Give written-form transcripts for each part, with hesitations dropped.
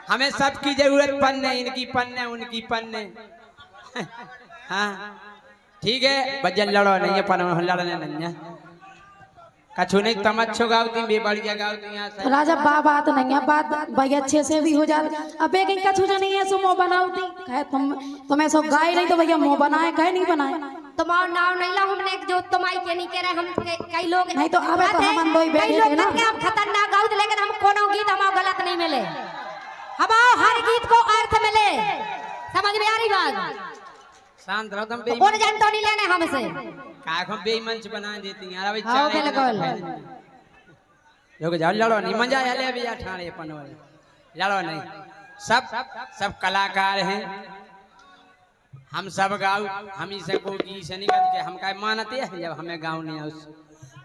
हमें सबकी जरूरत पन्ने, इनकी पन्ने उनकी पन्ने। हाँ ठीक है बजल लड़ो नहीं है पर लड़ने नहीं है कछु नहीं तमच्छो गावती बेबड़िया गावती यहाँ से राजा बात नहीं है बात भाई अच्छे से भी हो जाती। अब एक कछु नहीं है सो मुँह बनावती कहे तुम्हें सो गाय नहीं तो भैया मुँह बनाए कहे नहीं बनाए तुम्हारा नाम नहीं ला हमने जो तुम्हारी के नहीं कह रहे हम कई लोग नहीं तो अब तो हम अंदोई बैठे थे ना हम खतरनाक गाउत लेकिन हम कोनो गीत हमारा गलत नहीं मिले हम हर गीत को अर्थ मिले समझ में आ रही बात शांत रहो तुम कौन जान तो नहीं लेने हमसे काखों बेईमानच बना देती हैं अरे हाँ बिल्कुल लोग जाओ लड़ो नहीं मजा आया ले भैया ठाणे अपन वाले लड़ो नहीं सब कलाकार हैं हम सब गाँव हम ही से को गीत से नहीं करते हम का मानते हैं जब हमें गाँव नहीं है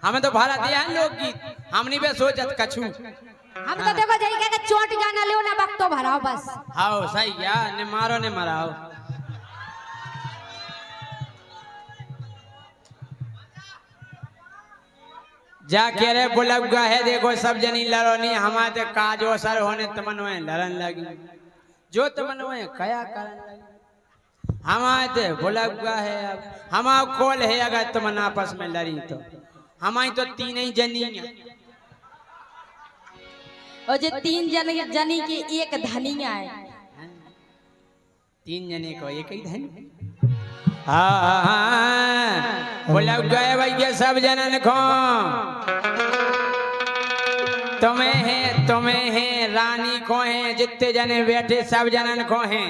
हमें तो भाड़ा दिया है लोकगीत हम नहीं बे सोचत कछु हम तो देखो जरी के चोट जाना लो ना वक्त तो भराओ बस हाँ सही क्या ने मारो ने मराओ जा कह रहे बुलग है देखो सब जनी लड़ो नहीं हमारे काजो सर होने तमनवे लड़न लगी जो तमनवे कया करन लगी हमारे बुलग है अब हमारा कॉल है अगर तुमन आपस में लड़ी तो हमारी तो तीन ही जनी और जो तीन जनी के एक धनिया है तीन जने को एक ही धनी हाँ बोला गए भैया सब जनन को तुम्हें है रानी को है जितने जने बैठे सब जनन को हैं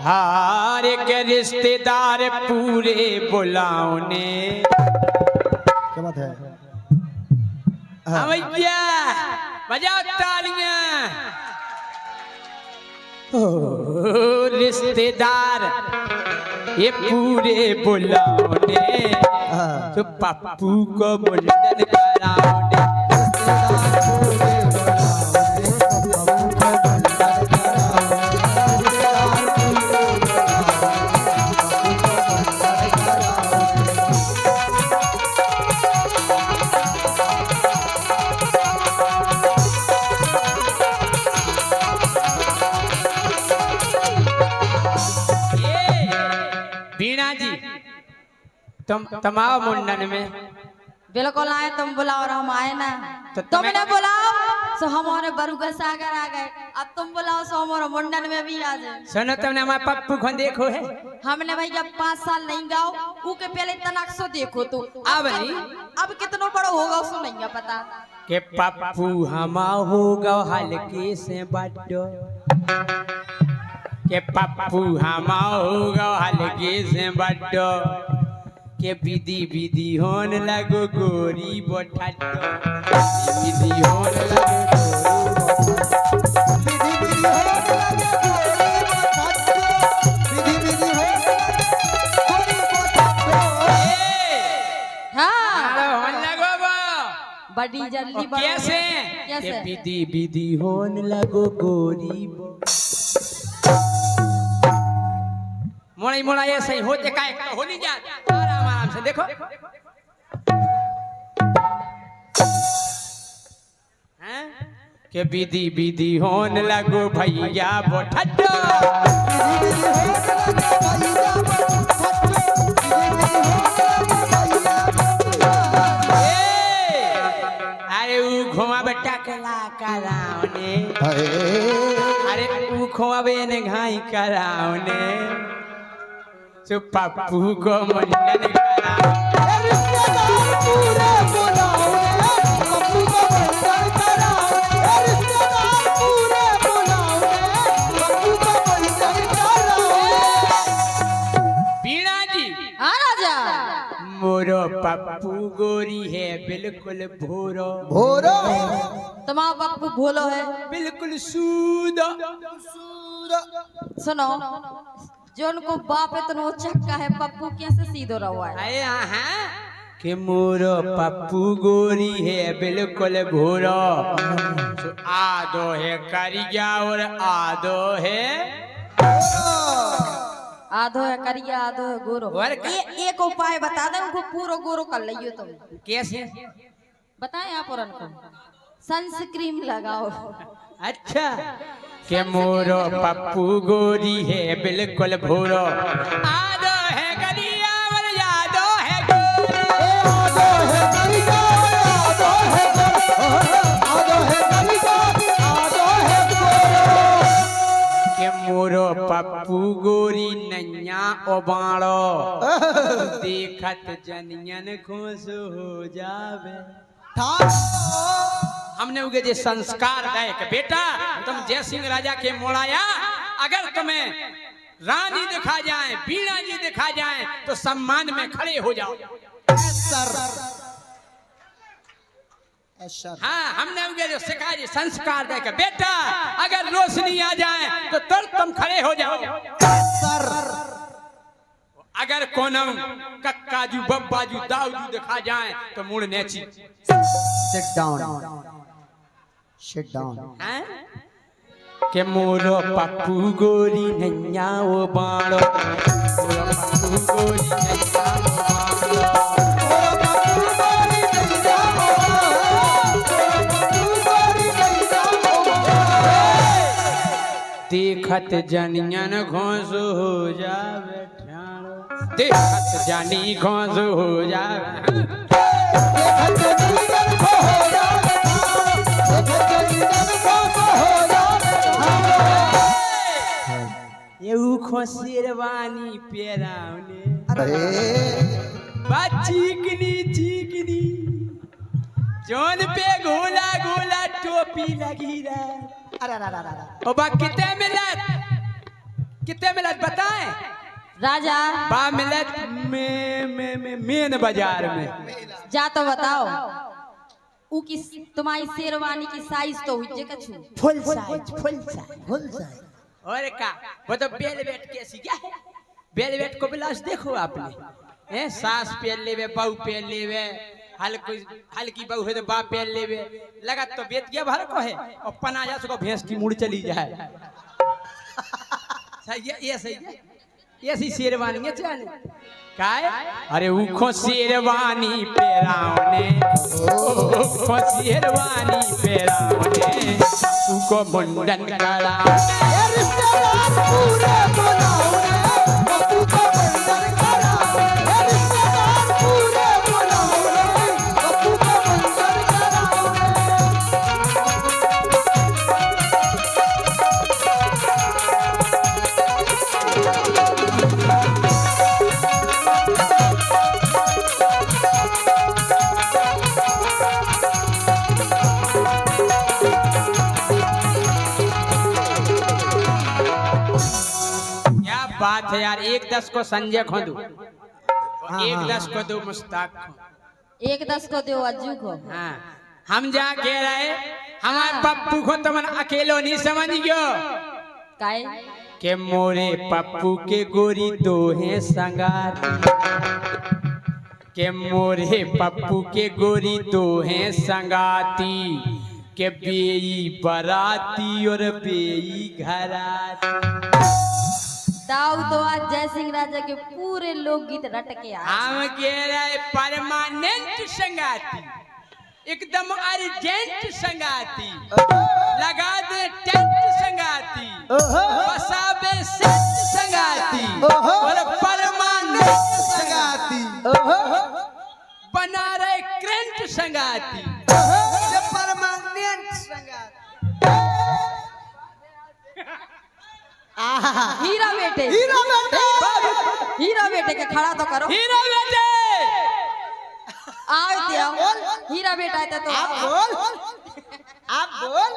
हार के रिश्तेदार पूरे बुलाओ ने क्या बात है हाँ भैया बजाओ तालियां रिश्तेदार ये पूरे बुलाओ ने तो पप्पू को मुंडन कराओ ने तमाम मुंडन में बिल्कुल आए तुम बुलाओ और हम आए ना तो तुमने बुलाओ सो हमारे बरुगर सागर आ गए अब तुम बुलाओ सो हमारे मुंडन में भी आ जाए सुनो तुमने हमारे पप्पू को देखो है हमने भैया 5 साल नहीं गाओ ऊके पहले तनाक सो देखो तो अब नहीं अब कितना बड़ा होगा उसको नहीं है पता के पप्पू हमा होगा हल्के से बड्डो के पप्पू हमा होगा हल्के से बड्डो के विधि विधि होन लगो गोरी बोठा विधि होन लगो बड़ी जल्दी कैसे कैसे विधि विधि होन लगो गोरी मोड़ा मोड़ा ऐसे ही होते का हो नहीं जाता आराम आराम से देखो हैं के विधि विधि होन लगो भैया बोठड्डो अरे ऊ घुमा बेटा कला कराओने अरे ऊ खोवे ने घाई कराओने तो पप्पू को मुंडन कराओ बीणा जी हाँ राजा मोरो पप्पू गोरी है बिल्कुल भोरो भोरो तुम्हारा पप्पू भोलो है बिल्कुल सूदा सुनो जो उनको बाप इतना चक्का है पप्पू कैसे सीधो रहा है अरे हाँ कि मोरो पप्पू गोरी है बिल्कुल भोरो तो आधो है करिया और आधो है आधो है करिया आधो है गोरो एक उपाय बता दे उनको पूरा गोरो कर लियो तुम कैसे बताएं आप और उनको सनस्क्रीन लगाओ अच्छा के मोरो पप्पू गोरी है बिल्कुल भूरो आदो है गलिया और यादो है के मोरो पप्पू गोरी नैया ओबाड़ो देखत जनियन खुश हो जावे। हमने उगे जे संस्कार दे के बेटा तुम जय सिंह राजा के मोड़ाया अगर तुम्हें रानी दिखा जाए बीणा जी दिखा जाए तो सम्मान में खड़े हो जाओ। हाँ हमने उगे जो सिखा जी संस्कार दे के बेटा अगर रोशनी आ जाए तो तुरंत तुम खड़े हो जाओ। अगर कोनो कक्काजू बब्बाजू दाऊजू दिखा जाए तो मुड़ नेची। Sit down. Sit down. के मोरो पप्पू गोरी नैया ओ बाड़ो मोरो पप्पू गोरी नैया ओ बाड़ो देखत जनियन घोंस हो जावे देखत जानी घोंस हो जावे शेरवानी पेरावने चीकनी चीकनी जोन पे गोला गोला टोपी लगी रहा। कितने मिनट बताएं राजा बा मिनट मेन बाजार में जा तो बताओ ऊ की तुम्हारी शेरवानी की साइज तो हुई कछु फुल साइज और का वो तो बेलवेट कैसी क्या है बेलवेट को बिलास देखो आपने सास पहन लेवे बहू पहन लेवे हल्की बहू है तो बाप पहन लेवे लगा तो बेत गया भर को है और पनाजा से को भैंस की मुड़ चली जाए। सही है ये सही है ऐसी शेरवानी है चल काय अरे उखो शेरवानी पेरावने उखो शेरवानी पेरावने उको मुंडन करा बात है यार 1-10 को संजय को दो 1-10 को दो मुस्ताक को 1-10 को दो अज्जू को। हाँ हम जा कह रहे हमारे पप्पू को तुम अकेलो नहीं समझ गयो काय के मोरे पप्पू के गोरी दो हैं संगाती के मोरे पप्पू के गोरी दो हैं संगाती के बेई बराती और बेई घराती। दाऊ तो आज जय सिंह राजा के पूरे लोकगीत रट के आए। हम कह रहे परमानेंट संगाती एकदम अर्जेंट संगाती लगा दे टेंट संगाती बसाबे सेट संगाती और परमानेंट संगाती बना रहे क्रेंट संगाती परमानेंट संगाती। हीरा बेटे के खड़ा तो करो हीरा बेटे आओ हीरा बेटा आते तो आप बोल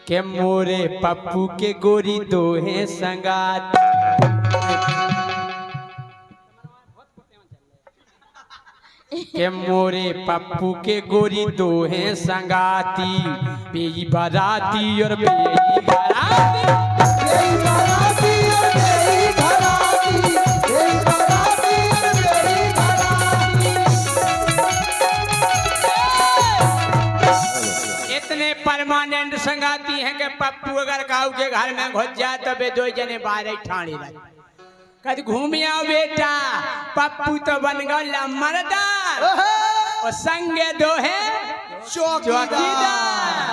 के मोरे पप्पू के गोरी दो हैं संगात के मोरे पप्पू के गोरी दो हैं संगाती बेई बराती और बेई घराती इतने परमानेंट संगाती हैं कि पप्पू अगर काऊ के घर में घुस जाए तो बे दो जने बाहर ठाणी लगे कद घूमिया बेटा पप्पू तो बन गया मर्दा और संगे दो है चौकीदार।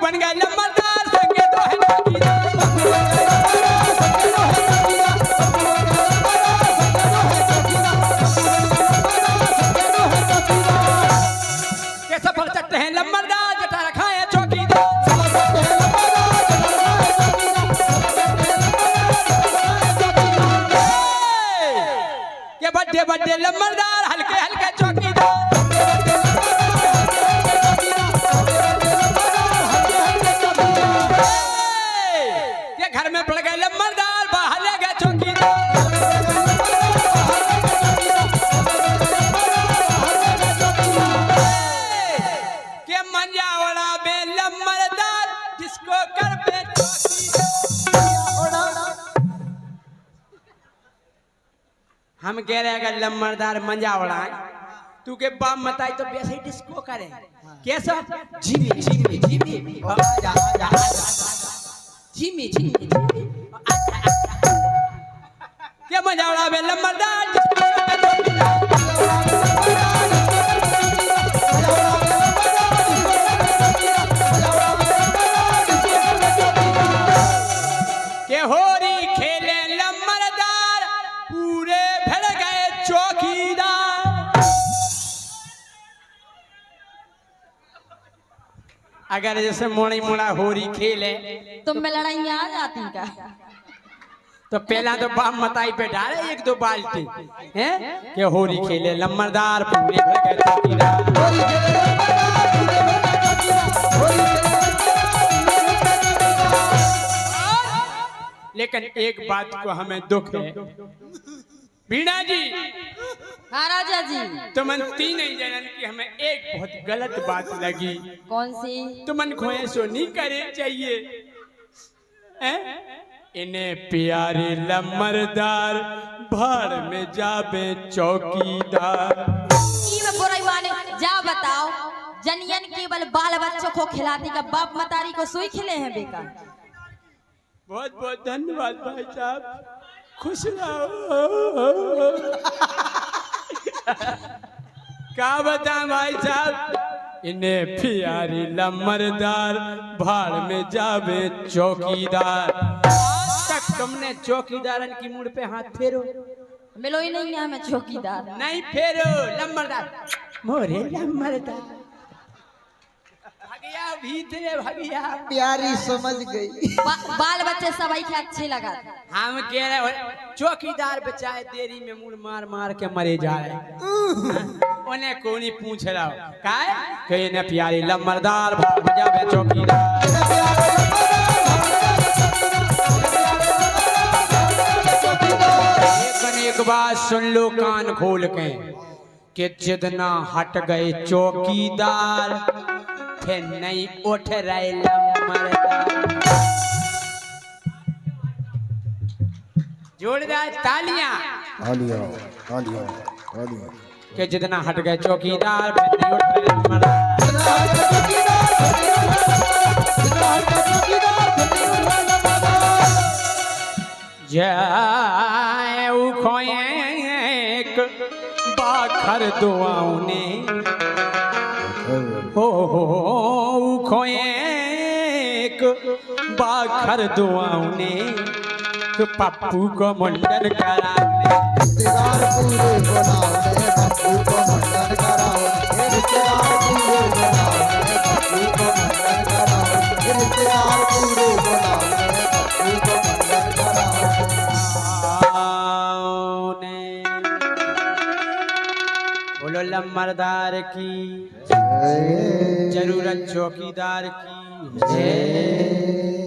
बन गए लम्बरदार संगे दो है चौकीदार। के सफल चट्टे हैं लम्बरदार जटा रखा है चौकीदार। के बड्डे बड्डे लम्बरदार हल्के हल्के चौकीदार। के घर में पड़ गए लम्बरदार बाहर ले गए चौकीदार। के मंजावड़ा में लम्बरदार जिसको कर पे हम कह रहे अगर लम्बरदार मंजावड़ा है तू के बाप मताई तो वैसे ही डिस्को करे कैसा झिमी झिमी झिमी आजा आजा झिमी झिमी के मंजावड़ा में लम्बरदार के होरी खेले लम्बरदार पूरे भर गए चौकीदार। अगर जैसे मोड़ी मोड़ा होरी खेले तुम में लड़ाइयाँ आ जाती का? तो पहला तो बाप मताई पे डाले एक दो बाल्टी हैं कि होरी खेले लम्बरदार पूरे भर गए चौकीदार। लेकिन एक बात को हमें दुख है बीणा जी हाँ राजा जी। तुमन तीन जनन की हमें एक बहुत गलत बात लगी। कौन सी? तुमन को ऐसो नहीं करे चाहिए हैं? इन्हें प्यारे लम्बरदार भाड़ में जाबे चौकीदार। ई में बुराई माने जा बताओ जनियन केवल बाल बच्चों को खिलाती का बाप मतारी को सुई खिले हैं बेकार। बहुत बहुत धन्यवाद भाई साहब खुश रहो। क्या बता भाई साहब इन्हें प्यारी लम्बरदार भाड़ में जावे चौकीदार। आज तक तुमने चौकीदारन की मुड़ पे हाथ फेरो मिलो ही नहीं है हमें चौकीदार। नहीं फेरो लम्बरदार मोरे लम्बरदार भगिया भीतरे भगिया प्यारी समझ गई। बाल बच्चे सब आई के अच्छे लगा। हम कह रहे चौकीदार बचाए देरी में मुड़ मार मार के मरे जा रहे उन्हें कोनी पूछ रहा हो काय न प्यारी लम्बरदार भाड़ में जावे चौकीदार। एक बात सुन लो कान खोल के कि जितना हट गए चौकीदार थे नहीं उठ रहे लम्बरदार। जोरदार तालियां कि जितना हट गए चौकीदार फिर नहीं उठ रहे लम्बरदार। जाए उखोएक बाखर दुआओं ने हो खोएक बाखर दुआओं ने तो पप्पू को मुंडन कराने बोलो लम्बरदार की जरूरत चौकीदार की जय।